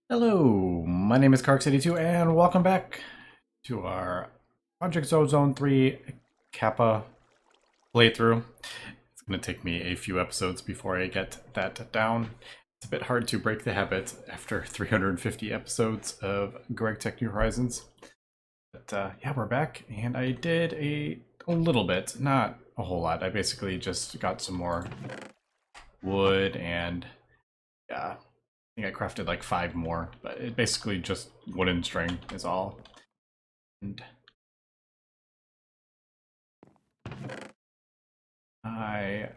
Hello, my name is Kark82 and welcome back to our Project Ozone 3 Kappa playthrough. It's going to take me a few episodes before I get that down. It's a bit hard to break the habit after 350 episodes of Greg Tech New Horizons. But yeah, we're back and I did a little bit, not a whole lot. I basically just got some more wood and yeah, I think I crafted like 5 more, but it basically just wooden string is all. And I,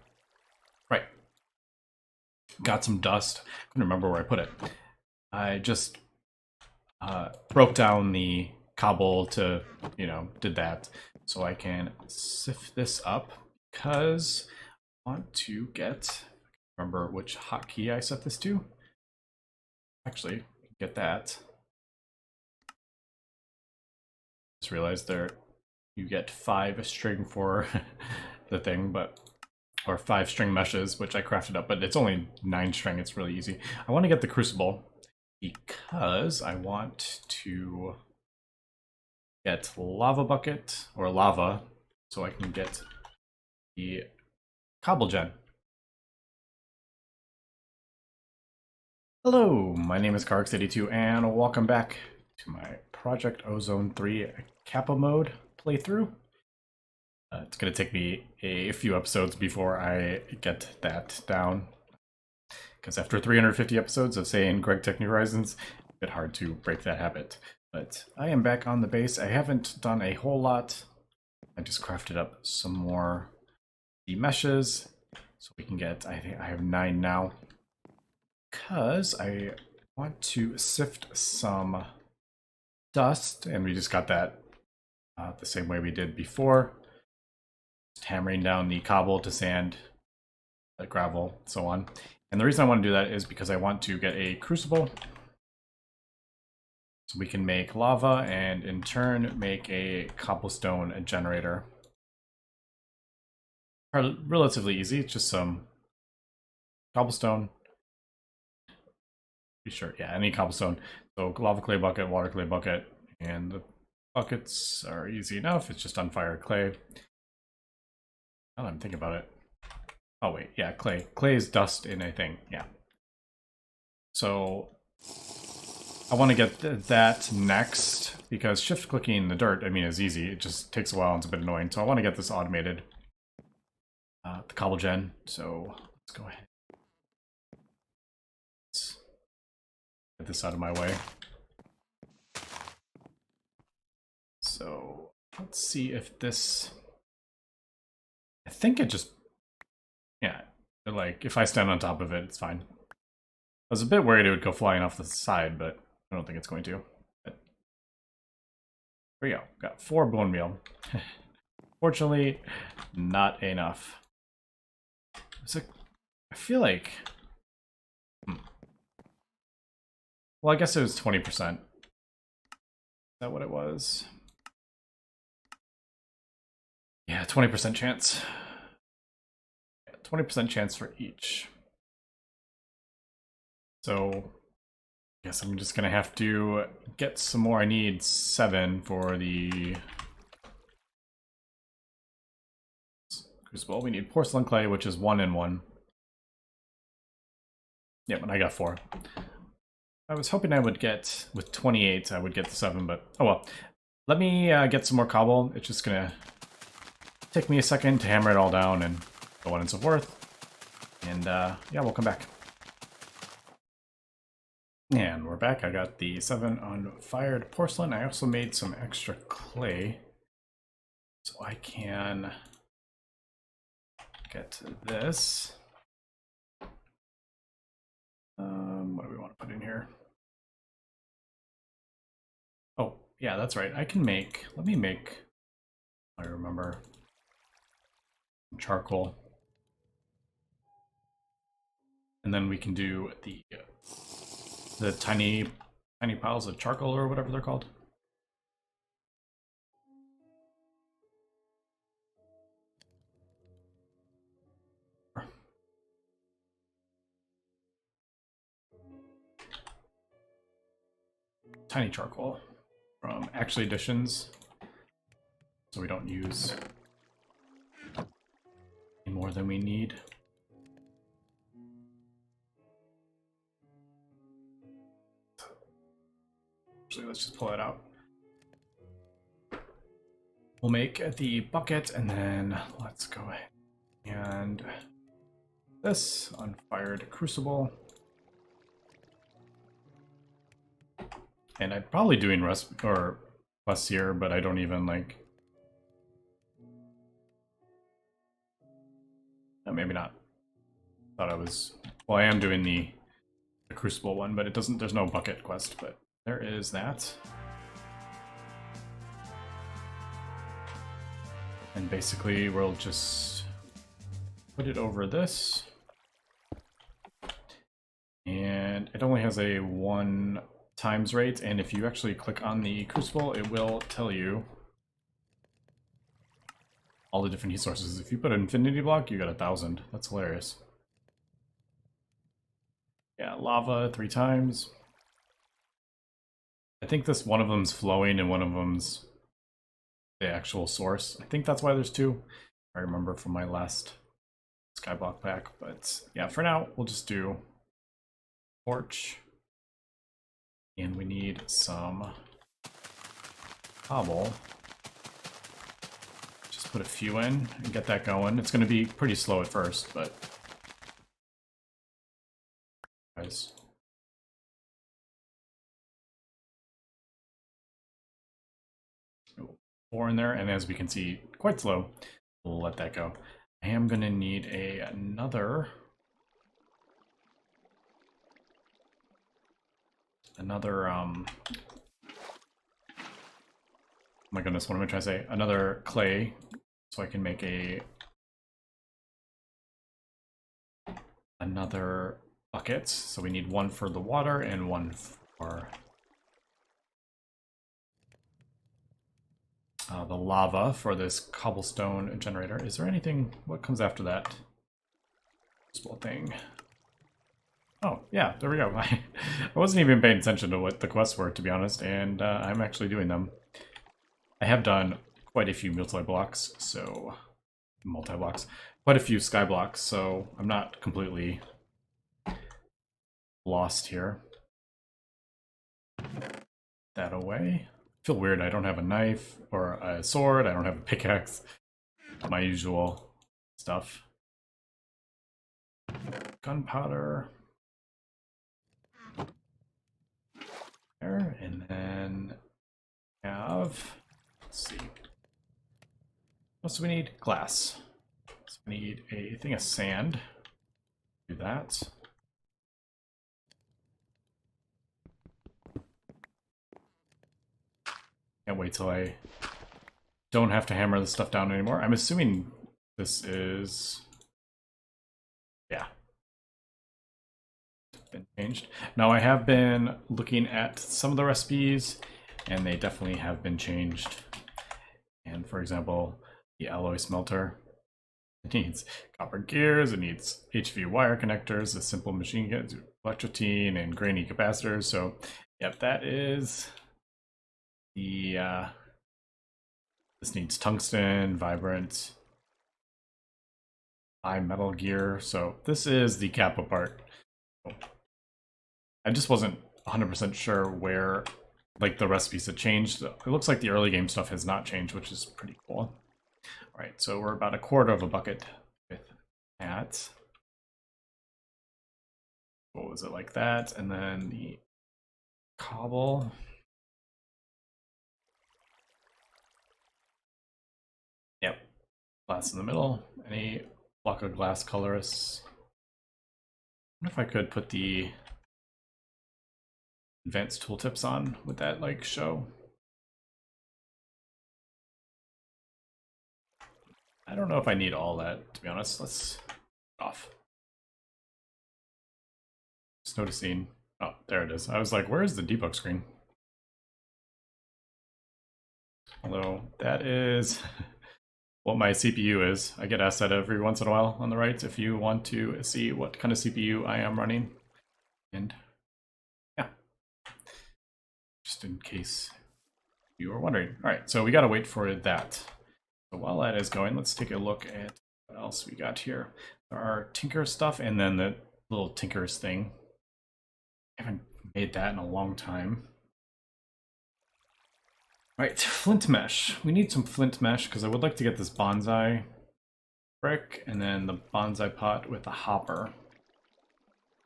right, got some dust. I couldn't remember where I put it. I just broke down the cobble to, did that. So I can sift this up because I want to get, remember which hotkey I set this to. Actually, get that. Just realized there you get 5 string for the thing, but or 5 string meshes, which I crafted up, but it's only 9 string. It's really easy. I want to get the crucible because I want to get lava bucket or lava so I can get the cobble gen. Hello, my name is Kark82 and welcome back to my Project Ozone 3 Kappa mode playthrough. It's going to take me a few episodes before I get that down. Because after 350 episodes of saying Greg Tech New Horizons, it's a bit hard to break that habit. But I am back on the base. I haven't done a whole lot. I just crafted up some more the meshes. So we can get, I think I have 9 now. Because I want to sift some dust. And we just got that the same way we did before. Just hammering down the cobble to sand, gravel, so on. And the reason I want to do that is because I want to get a crucible. So we can make lava and in turn make a cobblestone generator. Relatively easy, it's just some cobblestone. Be sure, yeah, any cobblestone. So lava clay bucket, water clay bucket, and the buckets are easy enough. It's just unfired clay. Now that I'm thinking about it. Oh wait, yeah, clay. Clay is dust in a thing, yeah. So I want to get that next because shift clicking in the dirt, I mean, is easy. It just takes a while and it's a bit annoying. So I want to get this automated. The cobble gen. So let's go ahead. Let's get this out of my way. So let's see if this. I think it just. Yeah. Like if I stand on top of it, it's fine. I was a bit worried it would go flying off the side, but I don't think it's going to. But here we go. Got 4 bone meal. Fortunately, not enough. So I feel like. Well, I guess it was 20%. Is that what it was? Yeah, 20% chance. 20% chance for each. So I guess I'm just gonna have to get some more. I need 7 for the crucible. We need porcelain clay, which is 1 and 1. Yep, and I got 4. I was hoping I would get, with 28, I would get the 7, but oh well. Let me get some more cobble. It's just gonna take me a second to hammer it all down and so on and so forth. And yeah, we'll come back. And we're back. I got the 7 unfired porcelain. I also made some extra clay. So I can get this. What do we want to put in here? Oh, yeah, that's right. I can make, let me make, I remember, charcoal. And then we can do the tiny piles of charcoal or whatever they're called. tiny charcoal from Actually Additions, so we don't use any more than we need. Actually, let's just pull it out. We'll make the bucket, and then let's go ahead and this unfired crucible. And I'm probably doing rest or quests here, but I don't even like. Maybe not. Thought I was. Well, I am doing the crucible one, but it doesn't. There's no bucket quest, but there is that. And basically, we'll just put it over this. And it only has a 1 times rate, and if you actually click on the crucible, it will tell you all the different heat sources. If you put an infinity block, you got 1,000. That's hilarious. Yeah, lava 3 times. I think this one of them's flowing and one of them's the actual source. I think that's why there's 2. I remember from my last skyblock pack, but yeah, for now we'll just do torch, and we need some cobble. Just put a few in and get that going. It's going to be pretty slow at first, but guys. 4 in there, and as we can see, quite slow. We'll let that go. I am going to need another oh my goodness, what am I trying to say? Another clay, so I can make another bucket. So we need 1 for the water and 1 for the lava for this cobblestone generator. Is there anything? What comes after that? This little thing. Oh, yeah, there we go. I wasn't even paying attention to what the quests were, to be honest, and I'm actually doing them. I have done quite a few multi-blocks, quite a few sky blocks, so I'm not completely lost here. That away. I feel weird, I don't have a knife or a sword, I don't have a pickaxe. My usual stuff. Gunpowder. There, and then have, let's see, what do we need? Glass. So we need a thing of sand. Do that. Can't wait till I don't have to hammer this stuff down anymore. I'm assuming this is, yeah, been changed. Now I have been looking at some of the recipes, and they definitely have been changed. And for example, the alloy smelter, it needs copper gears, it needs HV wire connectors, a simple machine gun, electrotine, and grainy capacitors. So yep, that is the this needs tungsten, vibrant, metal gear. So this is the Kappa part. I just wasn't 100% sure where like the recipes had changed. It looks like the early game stuff has not changed, which is pretty cool. All right, so we're about 1/4 of a bucket with that. What was it, like that? And then the cobble. Yep, glass in the middle. Any block of glass colorists. I wonder if I could put the advanced tooltips on. Would that like show? I don't know if I need all that, to be honest. Let's off. Just noticing. Oh, there it is. I was like, where is the debug screen? Although that is what my CPU is. I get asked that every once in a while on the right if you want to see what kind of CPU I am running. And yeah, just just in case you were wondering. All right, so we got to wait for that. So while that is going, let's take a look at what else we got here. There are tinker stuff and then the little tinkers thing. I haven't made that in a long time. Right, flint mesh. We need some flint mesh because I would like to get this bonsai brick and then the bonsai pot with a hopper.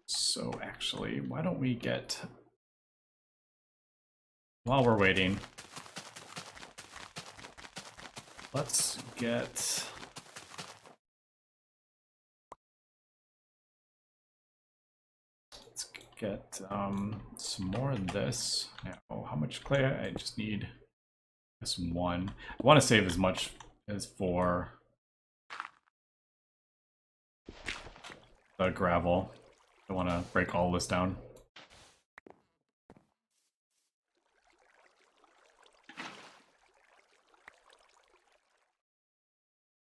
So actually, why don't we get, while we're waiting, let's get some more of this. Now, how much clay? I just need this one. I want to save as much as for the gravel. I want to break all this down.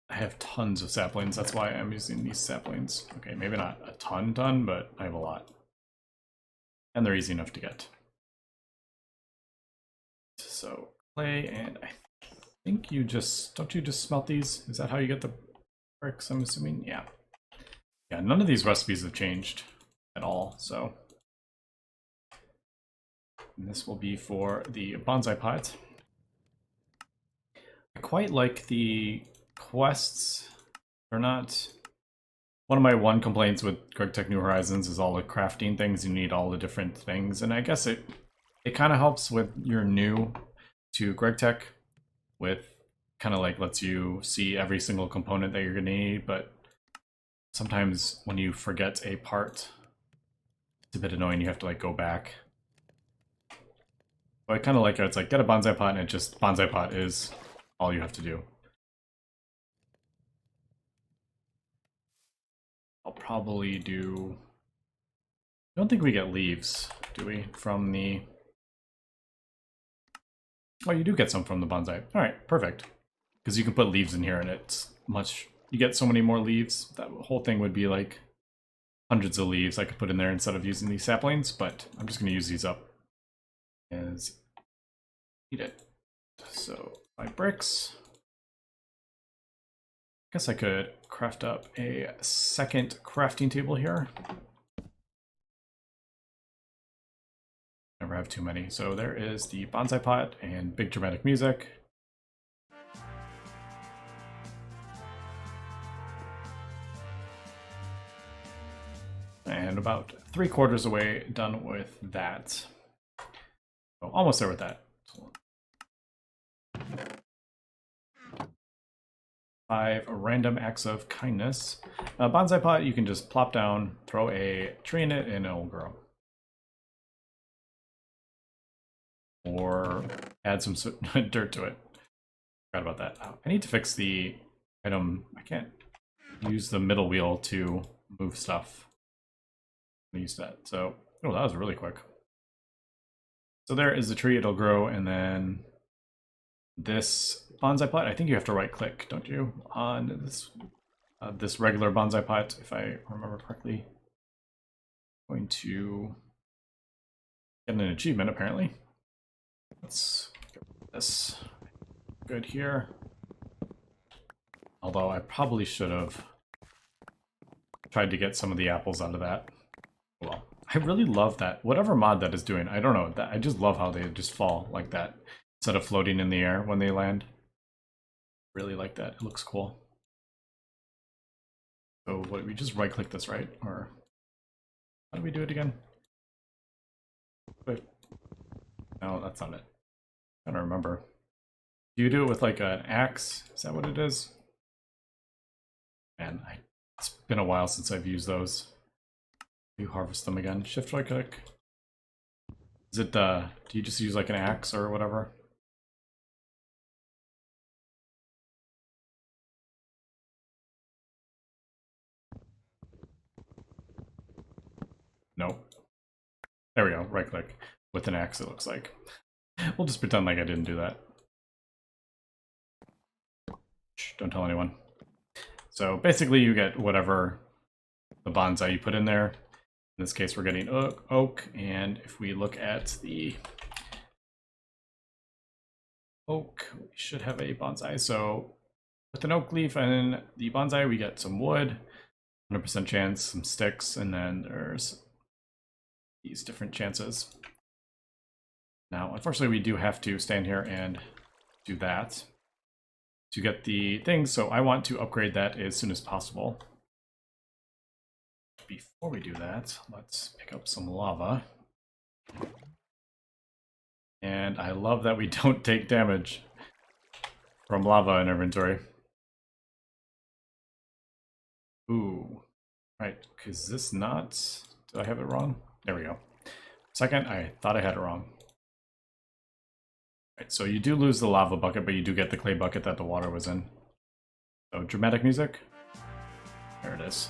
I have tons of saplings, that's why I'm using these saplings. Okay, maybe not a ton, but I have a lot. And they're easy enough to get. So, clay, and I think you just, don't you just smelt these? Is that how you get the bricks, I'm assuming? Yeah. Yeah, none of these recipes have changed at all, so. And this will be for the bonsai pot. I quite like the quests. They're not... One of my complaints with GregTech New Horizons is all the crafting things. You need all the different things, and I guess it kind of helps with you're new to GregTech, with kind of like lets you see every single component that you're gonna need, but sometimes when you forget a part, it's a bit annoying. You have to like go back. But I kind of like it. It's like get a bonsai pot, and it just bonsai pot is all you have to do. I'll probably do... I don't think we get leaves, do we, from the... Oh, you do get some from the bonsai. Alright, perfect. Because you can put leaves in here and it's much... You get so many more leaves. That whole thing would be like hundreds of leaves I could put in there instead of using these saplings, but I'm just going to use these up as needed. So, my bricks... I guess I could craft up a second crafting table here. Never have too many. So there is the bonsai pot and big dramatic music. And about 3/4 away done with that. Oh, almost there with that. 5 random acts of kindness. Bonsai pot, you can just plop down, throw a tree in it, and it'll grow. Or add some dirt to it. Forgot about that. I need to fix the item. I can't use the middle wheel to move stuff. I use that. So, oh, that was really quick. So there is the tree. It'll grow, and then this bonsai pot, I think you have to right click, don't you, on this regular bonsai pot, if I remember correctly. I'm going to get an achievement apparently. Let's get this good here. Although I probably should have tried to get some of the apples out of that. Well, I really love that. Whatever mod that is doing, I don't know, that I just love how they just fall like that instead of floating in the air when they land. Really like that. It looks cool. So what, we just right click this, right? Or how do we do it again? Wait. No, that's not it. I don't remember. Do you do it with like an axe? Is that what it is? Man, it's been a while since I've used those. You harvest them again. Shift right click. Is it do you just use like an axe or whatever? Nope. There we go, right click. With an axe, it looks like. We'll just pretend like I didn't do that. Shh, don't tell anyone. So basically you get whatever the bonsai you put in there. In this case we're getting oak, and if we look at the oak, we should have a bonsai. So with an oak leaf and the bonsai, we get some wood, 100% chance, some sticks, and then there's these different chances. Now, unfortunately, we do have to stand here and do that to get the things, so I want to upgrade that as soon as possible. Before we do that, let's pick up some lava. And I love that we don't take damage from lava in inventory. Ooh, right, is this not... Did I have it wrong? There we go. Second, I thought I had it wrong. Right, so you do lose the lava bucket, but you do get the clay bucket that the water was in. So dramatic music. There it is.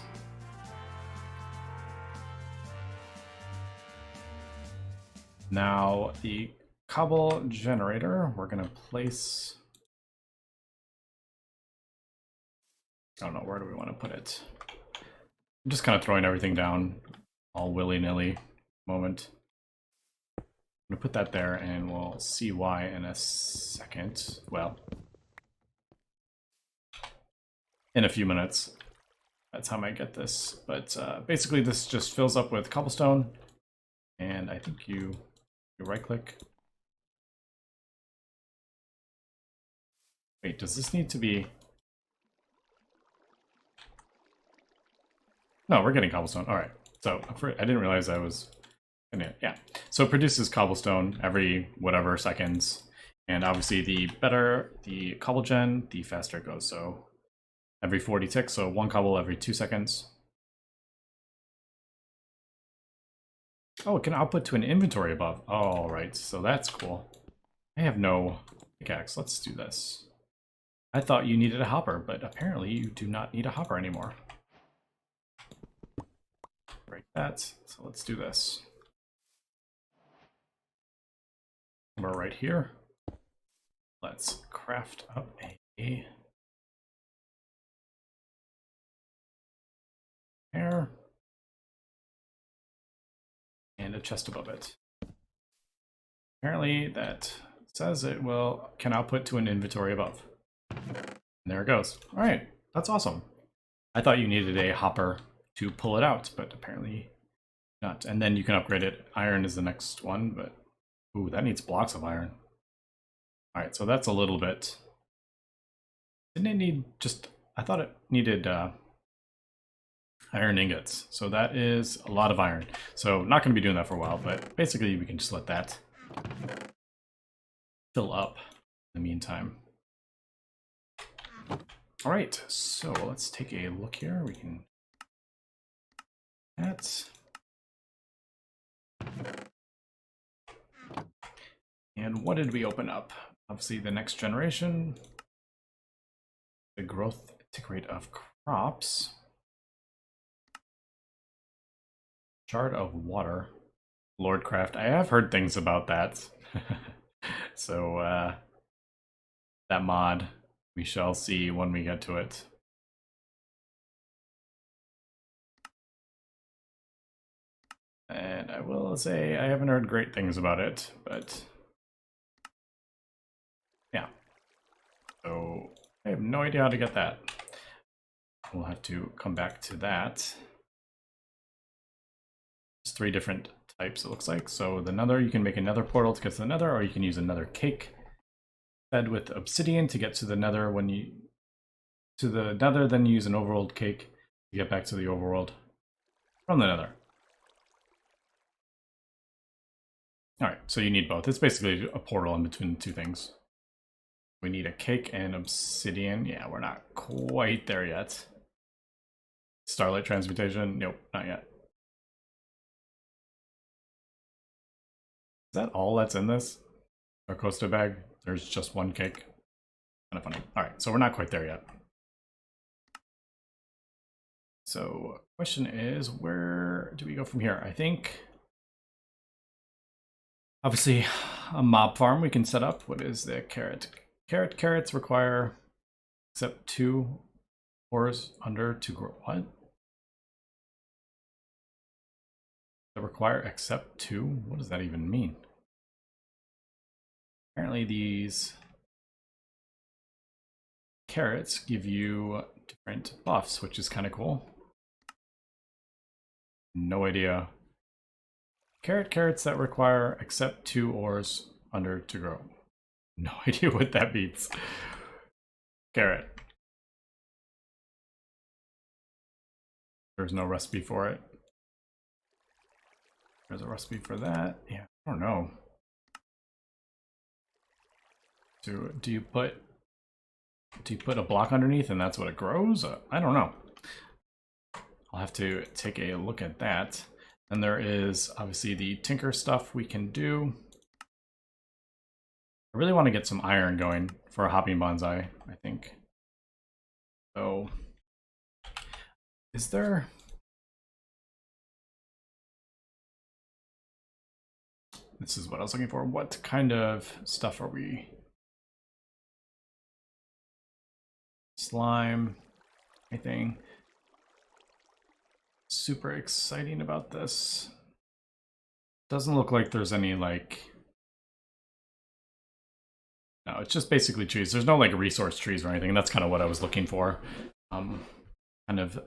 Now the cobble generator, we're gonna place... I don't know, where do we want to put it? I'm just kind of throwing everything down all willy-nilly moment. I'm gonna put that there and we'll see why in a second. Well, in a few minutes. That's how I might get this. But basically this just fills up with cobblestone. And I think you right click. Wait, does this need to be... No, we're getting cobblestone. All right. So I didn't realize I was... Yeah. So it produces cobblestone every whatever seconds. And obviously the better the cobble gen, the faster it goes. So every 40 ticks, so 1 cobble every 2 seconds. Oh, it can output to an inventory above. All right, so that's cool. I have no pickaxe. Let's do this. I thought you needed a hopper, but apparently you do not need a hopper anymore. Break that. So let's do this. We're right here. Let's craft up a air and a chest above it. Apparently that says it can output to an inventory above. And there it goes. All right, that's awesome. I thought you needed a hopper to pull it out, but apparently not. And then you can upgrade it. Iron is the next one, but ooh, that needs blocks of iron. All right, so that's a little bit. Didn't it need just? I thought it needed iron ingots. So that is a lot of iron. So not going to be doing that for a while, but basically we can just let that fill up in the meantime. All right, so let's take a look here. We can that. And what did we open up? Obviously the next generation, the growth tick rate of crops, shard of water, Lordcraft. I have heard things about that. So that mod, we shall see when we get to it. And I will say I haven't heard great things about it, but yeah. So I have no idea how to get that. We'll have to come back to that. There's 3 different types, it looks like. So the nether, you can make another portal to get to the nether, or you can use another cake fed with obsidian to get to the nether. When you to the nether, then you use an overworld cake to get back to the overworld from the nether. All right, so you need both. It's basically a portal in between the 2 things. We need a cake and obsidian. Yeah, we're not quite there yet. Starlight transmutation? Nope, not yet. Is that all that's in this? Our Costa bag? There's just 1 cake. Kind of funny. All right, so we're not quite there yet. So question is, where do we go from here? I think obviously a mob farm we can set up. What is the carrot? Carrots require except 2 ores under to grow. What? They require except 2? What does that even mean? Apparently these carrots give you different buffs, which is kind of cool. No idea. Carrots that require except 2 ores under to grow. No idea what that means. Carrot. There's no recipe for it. There's a recipe for that. Yeah, I don't know. So do you put a block underneath and that's what it grows? I don't know. I'll have to take a look at that. And there is obviously the tinker stuff we can do. I really want to get some iron going for a hopping bonsai, I think. So, is there... This is what I was looking for. What kind of stuff are we... Slime, anything super exciting about this? Doesn't look like there's any like... No, it's just basically trees. There's no like resource trees or anything. That's kind of what I was looking for. Kind of,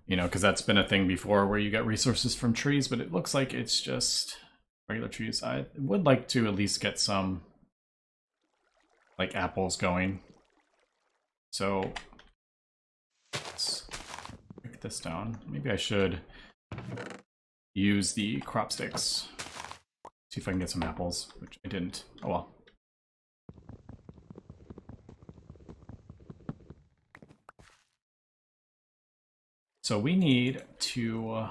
you know, because that's been a thing before where you get resources from trees, but it looks like it's just regular trees. I would like to at least get some like apples going. So let's break this down. Maybe I should use the crop sticks. See if I can get some apples, which I didn't. Oh well. So we need to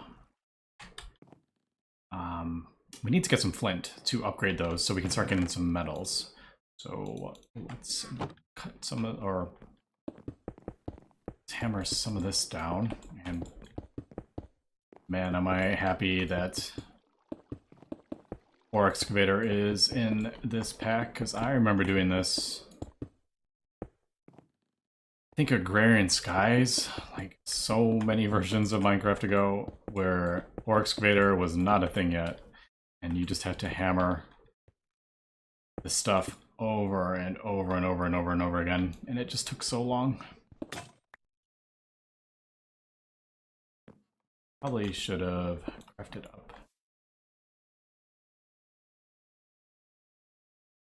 get some flint to upgrade those so we can start getting some metals. So let's cut some of, or let's hammer some of this down. And man, am I happy that Ore Excavator is in this pack, because I remember doing this. I think Agrarian Skies, like so many versions of Minecraft ago, where Ore Excavator was not a thing yet, and you just had to hammer the stuff over and over and over and over and over again, and it just took so long. Probably should have crafted up.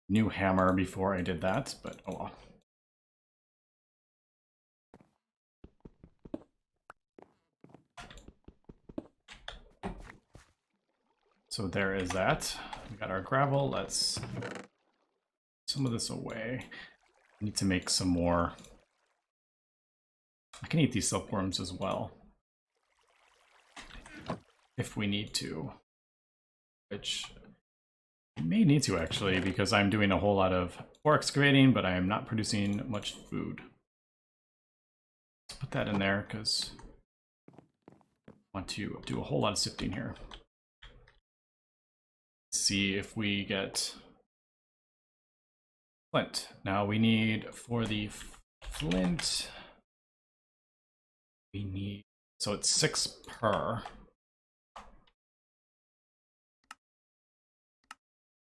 New hammer before I did that, but oh well. So there is that. We got our gravel. Let's put some of this away. I need to make some more. I can eat these silkworms as well, if we need to, which I may need to actually, because I'm doing a whole lot of ore excavating, but I am not producing much food. Let's put that in there because I want to do a whole lot of sifting here. See if we get flint. Now we need, for the flint, we need, so it's 6 per.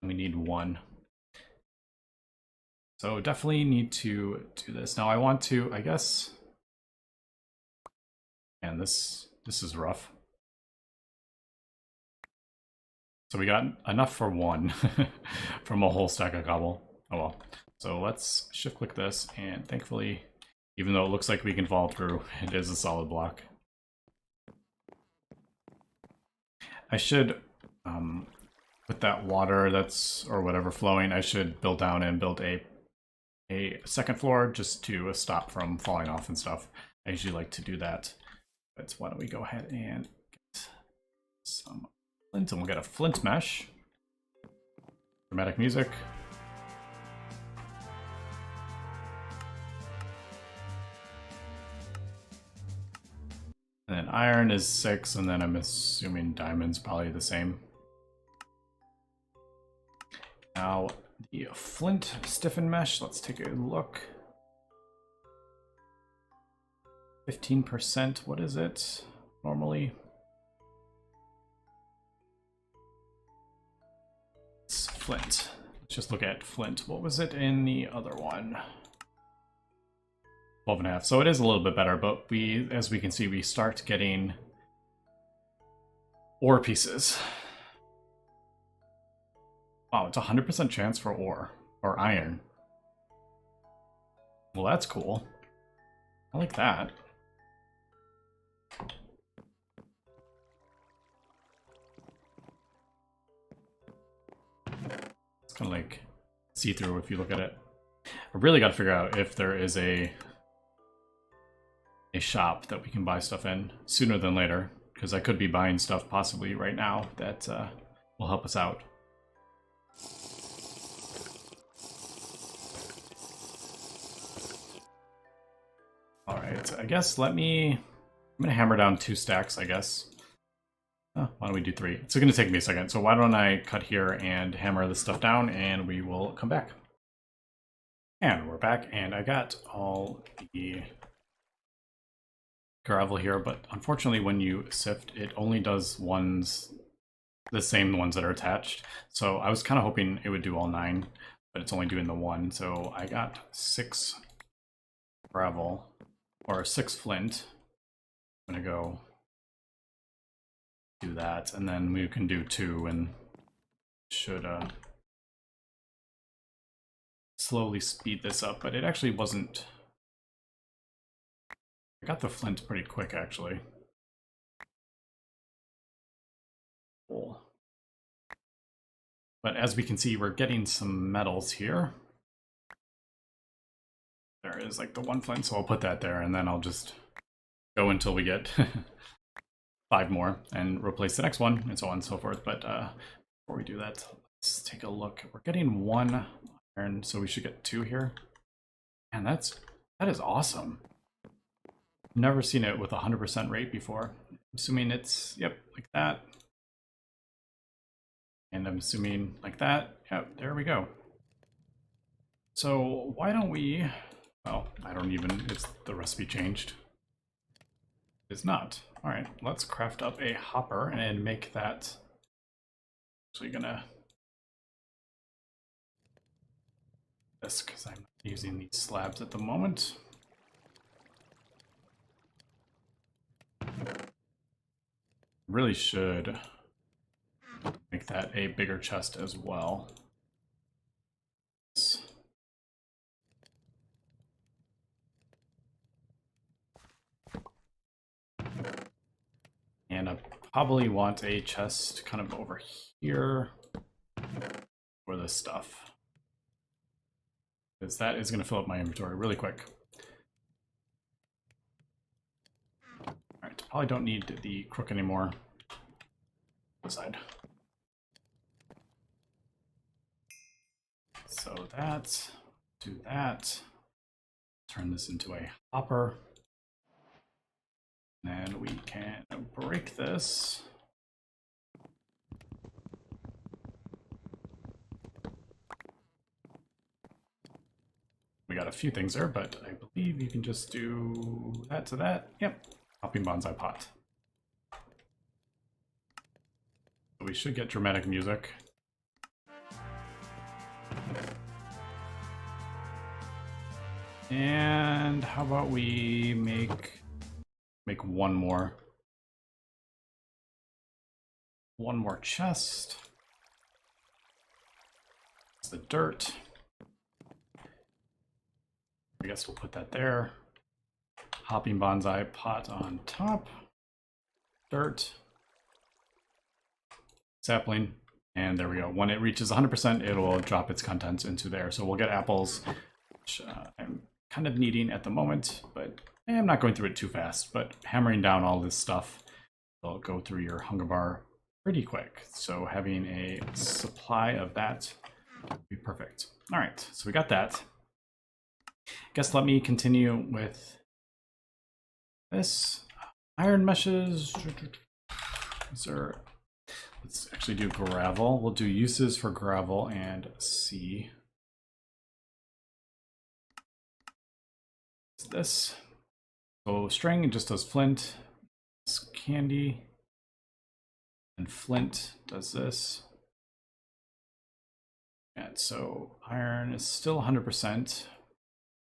We need 1. So definitely need to do this. Now I want to, I guess, and this is rough. So we got enough for 1 from a whole stack of cobble. Oh well. So let's shift click this, and thankfully, even though it looks like we can fall through, it is a solid block. I should, with that water that's, or whatever, flowing, I should build down and build a second floor just to stop from falling off and stuff. I usually like to do that. But why don't we go ahead and get some flint, and we'll get a flint mesh. Dramatic music. And then iron is 6, and then I'm assuming diamond's probably the same. Now, the flint stiffen mesh, let's take a look. 15%, what is it normally? It's flint. Let's just look at flint. What was it in the other one? 12 and a half. So it is a little bit better, but as we can see, we start getting ore pieces. Wow, it's a 100% chance for ore or iron. Well, that's cool. I like that. It's kind of like see-through if you look at it. I really got to figure out if there is a shop that we can buy stuff in sooner than later, because I could be buying stuff possibly right now that will help us out. Alright, I guess I'm gonna hammer down 2 stacks, I guess. Oh, why don't we do 3? It's gonna take me a second, so why don't I cut here and hammer this stuff down, and we will come back. And we're back, and I got all the gravel here, but unfortunately when you sift, it only does the same ones that are attached. So I was kind of hoping it would do all 9, but it's only doing the 1. So I got 6 gravel, or 6 flint. I'm gonna go do that, and then we can do 2, and should slowly speed this up. But it actually wasn't. I got the flint pretty quick, actually. Cool. But as we can see, we're getting some metals here. There is like the 1 flint, so I'll put that there, and then I'll just go until we get 5 more and replace the next one, and so on and so forth. But before we do that, let's take a look. We're getting 1 iron, so we should get 2 here. And that is awesome. Never seen it with a 100% rate before. I'm assuming it's, yep, like that. And I'm assuming like that. Yep, there we go. So why don't we, well, I don't even, it's the recipe changed. It's not. All right, let's craft up a hopper and make that. Actually gonna this because I'm using these slabs at the moment. Really should make that a bigger chest as well. And I probably want a chest kind of over here for this stuff, because that is going to fill up my inventory really quick. Alright, probably don't need the crook anymore. Side. So do that. Turn this into a hopper. And we can break this. We got a few things there, but I believe you can just do that to that. Yep, hopping bonsai pot. So we should get dramatic music. And how about we make one more chest. It's the dirt. I guess we'll put that there. Hopping bonsai pot on top. Dirt. Sapling. And there we go. When it reaches 100%, it will drop its contents into there. So we'll get apples, which I'm kind of needing at the moment, but I'm not going through it too fast. But hammering down all this stuff will go through your hunger bar pretty quick. So having a supply of that would be perfect. All right, so we got that. Guess let me continue with this. Iron meshes. Is there... Let's actually do gravel. We'll do uses for gravel and see. What's this? So string just does flint. It's candy. And flint does this. And so iron is still 100%.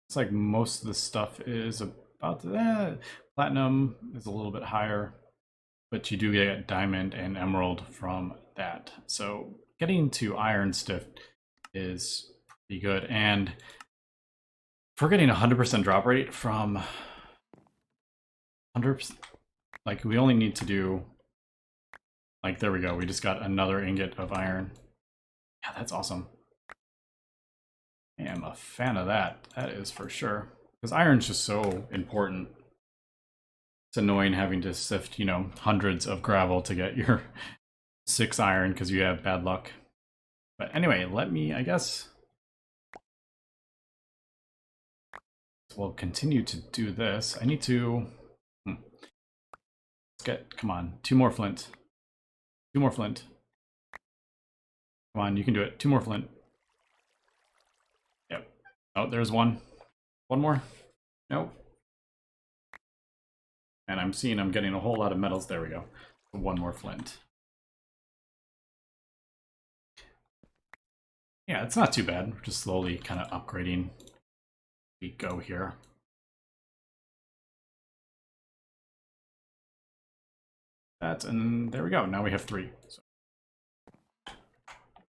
It's like most of the stuff is about that. Platinum is a little bit higher, but you do get diamond and emerald from that. So getting to iron stiff is pretty good. And if we're getting 100% drop rate from 100%, like we only need to do, like there we go, we just got another ingot of iron. Yeah, that's awesome. I am a fan of that, that is for sure. Because iron's just so important. It's annoying having to sift, you know, hundreds of gravel to get your 6 iron because you have bad luck. But anyway, let me, I guess, we'll continue to do this. I need to, let's get, come on, 2 more flint. 2 more flint. Come on, you can do it. 2 more flint. Yep. Oh, there's one. One more. Nope. And I'm seeing I'm getting a whole lot of metals. There we go. 1 more flint. Yeah, it's not too bad. We're just slowly kind of upgrading. We go here. That, and there we go. Now we have 3. So.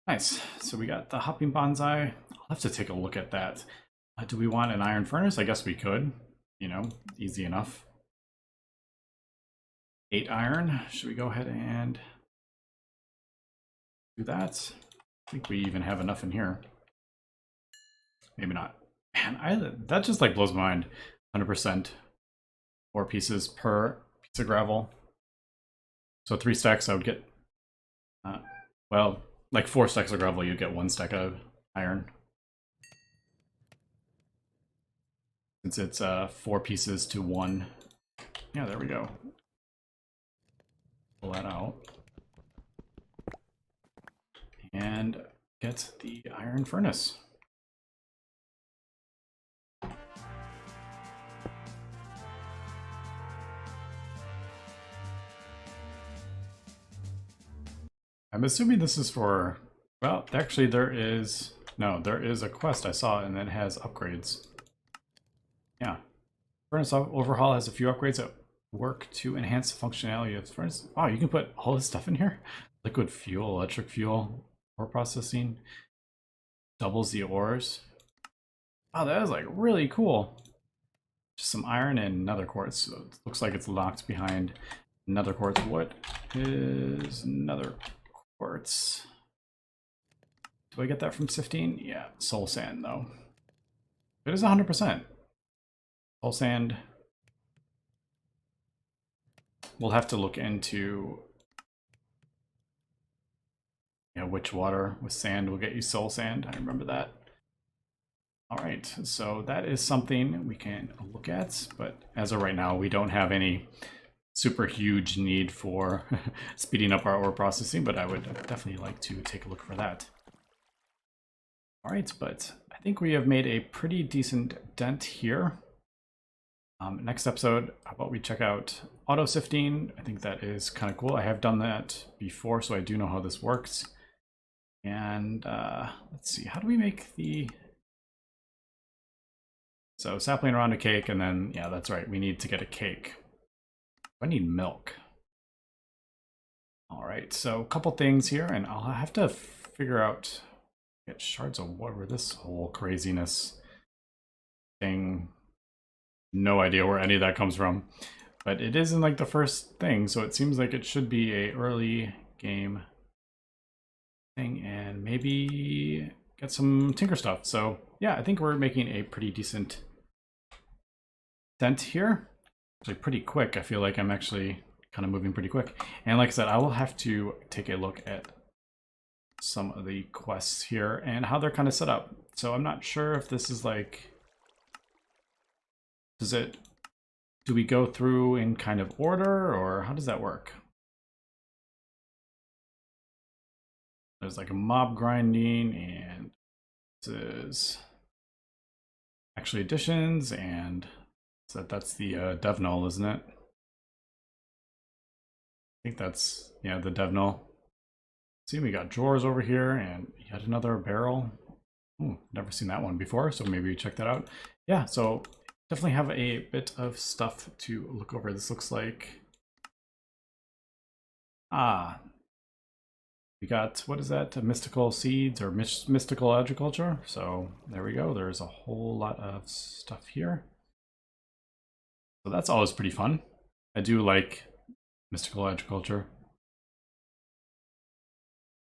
Nice. So we got the hopping bonsai. I'll have to take a look at that. Do we want an iron furnace? I guess we could. You know, easy enough. 8 iron. Should we go ahead and do that? I think we even have enough in here. Maybe not. Man, that just like blows my mind. 100%. 4 pieces per piece of gravel. So 3 stacks I would get, well, like 4 stacks of gravel, you get 1 stack of iron. Since it's 4 pieces to 1. Yeah, there we go. Pull that out. And get the iron furnace. I'm assuming this is for, well, actually there is a quest I saw and it has upgrades. Yeah. Furnace overhaul has a few upgrades that work to enhance the functionality of the furnace. Wow, you can put all this stuff in here? Liquid fuel, electric fuel, ore processing, doubles the ores. Wow, that is like really cool. Just some iron and nether quartz. So it looks like it's locked behind nether quartz. What is nether quartz? Do I get that from sifting? Yeah, soul sand though. It is 100%. Soul sand. We'll have to look into, you know, which water with sand will get you soul sand. I remember that. All right, so that is something we can look at, but as of right now, we don't have any super huge need for speeding up our ore processing, but I would definitely like to take a look for that. All right, but I think we have made a pretty decent dent here. Next episode, how about we check out auto sifting? I think that is kind of cool. I have done that before, so I do know how this works. And let's see, how do we make the... So sapling around a cake, and then, yeah, that's right, we need to get a cake. I need milk. All right, so a couple things here, and I'll have to figure out, get shards of water, this whole craziness thing. No idea where any of that comes from, but it isn't like the first thing, so it seems like it should be a early game thing, and maybe get some tinker stuff. So yeah, I think we're making a pretty decent dent here. Actually pretty quick. I feel like I'm actually kind of moving pretty quick. And like I said, I will have to take a look at some of the quests here and how they're kind of set up. So I'm not sure if this is like, do we go through in kind of order, or how does that work? There's like a mob grinding, and this is actually additions, and so that's the dev null, isn't it? I think that's, yeah, the dev null. See, we got drawers over here and yet another barrel. Ooh, never seen that one before, so maybe check that out. yeah, so definitely have a bit of stuff to look over. This looks like, we got, what is that? Mystical seeds or mystical agriculture. So there we go. There's a whole lot of stuff here. So that's always pretty fun. I do like mystical agriculture.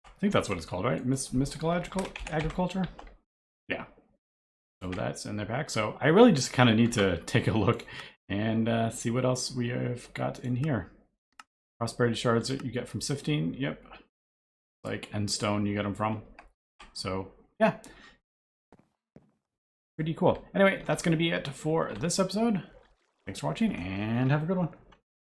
I think that's what it's called, right? Mystical agriculture? Yeah. So that's in their pack. So I really just kind of need to take a look and see what else we have got in here. Prosperity shards that you get from sifting. Yep. Like end stone you get them from. So yeah. Pretty cool. Anyway, that's going to be it for this episode. Thanks for watching and have a good one.